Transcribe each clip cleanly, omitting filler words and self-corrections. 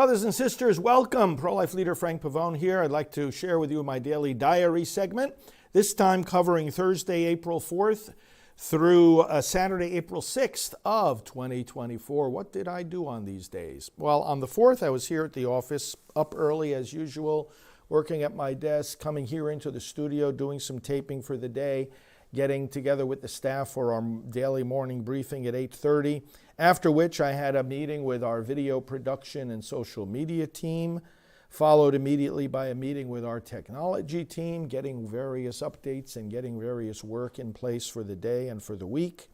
Brothers and sisters, welcome. Pro-life leader Frank Pavone here. I'd like to share with you my daily diary segment, this time covering Thursday, April 4th through Saturday, April 6th of 2024. What did I do on these days? Well, on the 4th, I was here at the office, up early as usual, working at my desk, coming here into the studio, doing some taping for the day, getting together with the staff for our daily morning briefing at 8:30, after which I had a meeting with our video production and social media team, followed immediately by a meeting with our technology team, getting various updates and getting various work in place for the day and for the week.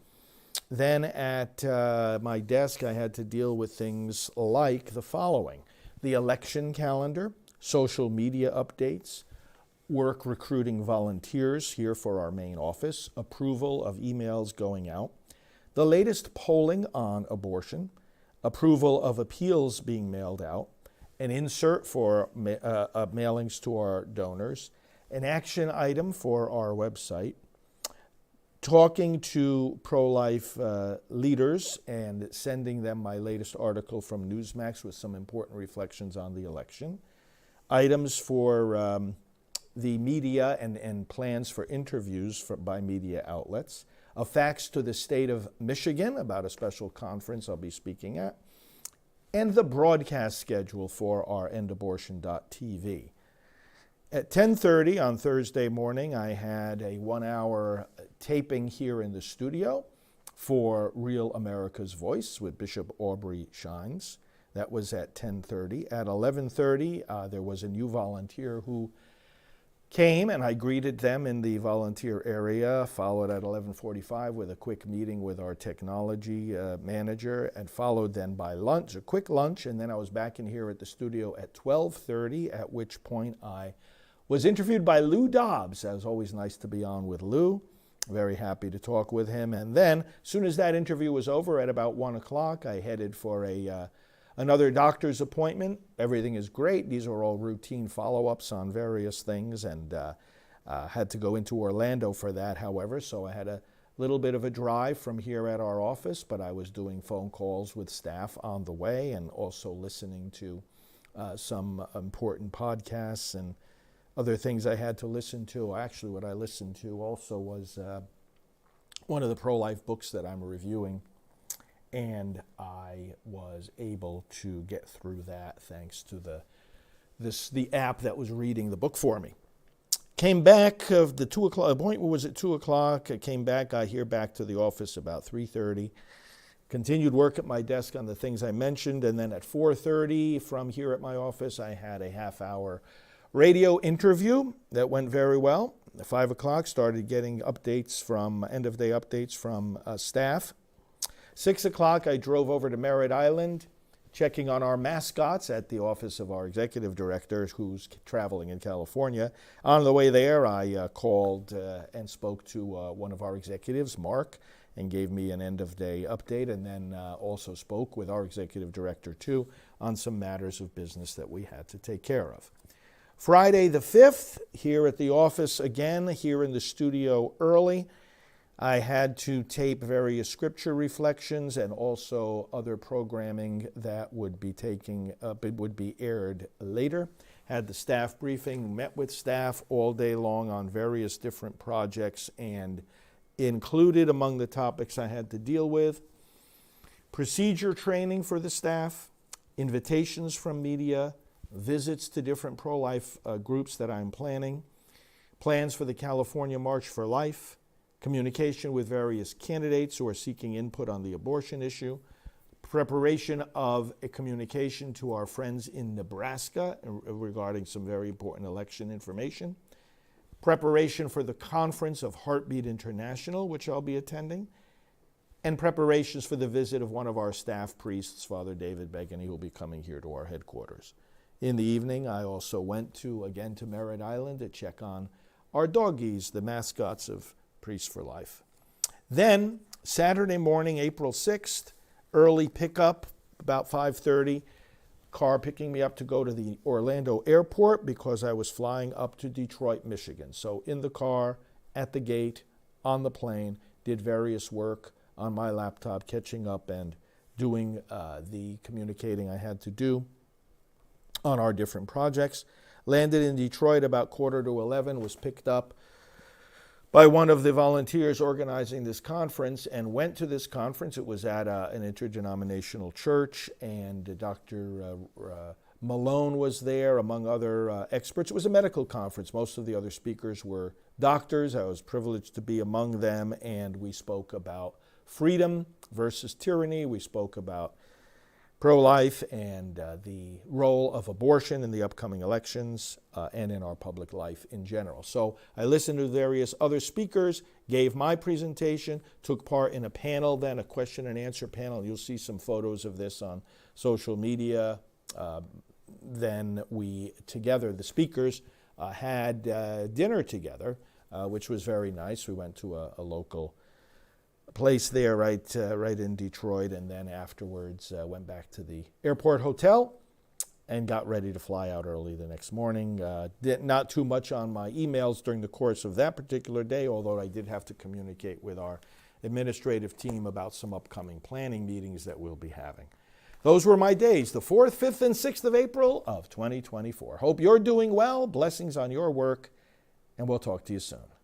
Then at my desk, I had to deal with things like the following: the election calendar, social media updates, work recruiting volunteers here for our main office, approval of emails going out, the latest polling on abortion, approval of appeals being mailed out, an insert for mailings to our donors, an action item for our website, talking to pro-life leaders and sending them my latest article from Newsmax with some important reflections on the election, items for the media and plans for interviews by media outlets, a fax to the state of Michigan about a special conference I'll be speaking at, and the broadcast schedule for our endabortion.tv. At 10:30 on Thursday morning, I had a 1-hour taping here in the studio for Real America's Voice with Bishop Aubrey Shines. That was at 10:30. At 11:30, there was a new volunteer who came, and I greeted them in the volunteer area, followed at 11:45 with a quick meeting with our technology manager, and followed then by lunch, a quick lunch, and then I was back in here at the studio at 12:30, at which point I was interviewed by Lou Dobbs. It was always nice to be on with Lou. Very happy to talk with him. And then, as soon as that interview was over at about 1 o'clock, I headed for another doctor's appointment. Everything is great. These are all routine follow-ups on various things, and had to go into Orlando for that, however, so I had a little bit of a drive from here at our office, but I was doing phone calls with staff on the way and also listening to some important podcasts and other things I had to listen to. Actually, what I listened to also was one of the pro-life books that I'm reviewing, and I was able to get through that thanks to the app that was reading the book for me. Came back of the 2 o'clock appointment was at 2 o'clock. I came back. I here back to the office about 3:30. Continued work at my desk on the things I mentioned, and then at 4:30 from here at my office, I had a half-hour radio interview that went very well. At 5 o'clock, started getting updates from end-of-day updates from staff. 6 o'clock, I drove over to Merritt Island, checking on our mascots at the office of our executive director, who's traveling in California. On the way there, I called and spoke to one of our executives, Mark, and gave me an end-of-day update, and then also spoke with our executive director, too, on some matters of business that we had to take care of. Friday the 5th, here at the office again, here in the studio early. I had to tape various scripture reflections and also other programming that would be aired later. Had the staff briefing, met with staff all day long on various different projects, and included among the topics I had to deal with procedure training for the staff, invitations from media, visits to different pro-life groups that I'm planning, plans for the California March for Life, communication with various candidates who are seeking input on the abortion issue, preparation of a communication to our friends in Nebraska regarding some very important election information, preparation for the conference of Heartbeat International, which I'll be attending, and preparations for the visit of one of our staff priests, Father David Begany, who will be coming here to our headquarters. In the evening, I also went to Merritt Island to check on our doggies, the mascots of Priests for Life. Then, Saturday morning, April 6th, early pickup, about 5:30, car picking me up to go to the Orlando airport because I was flying up to Detroit, Michigan. So in the car, at the gate, on the plane, did various work on my laptop, catching up and doing the communicating I had to do. on our different projects. Landed in Detroit about 10:45, was picked up by one of the volunteers organizing this conference and went to this conference. It was at an interdenominational church, and Dr. Malone was there, among other experts. It was a medical conference. Most of the other speakers were doctors. I was privileged to be among them, and we spoke about freedom versus tyranny. We spoke about pro-life and the role of abortion in the upcoming elections and in our public life in general. So I listened to various other speakers, gave my presentation, took part in a panel, then a question and answer panel. You'll see some photos of this on social media. Then we together, the speakers, had dinner together, which was very nice. We went to a local place there right in Detroit, and then afterwards went back to the airport hotel and got ready to fly out early the next morning. Not too much on my emails during the course of that particular day, although I did have to communicate with our administrative team about some upcoming planning meetings that we'll be having. Those were my days, the 4th, 5th, and 6th of April of 2024. Hope you're doing well. Blessings on your work, and we'll talk to you soon.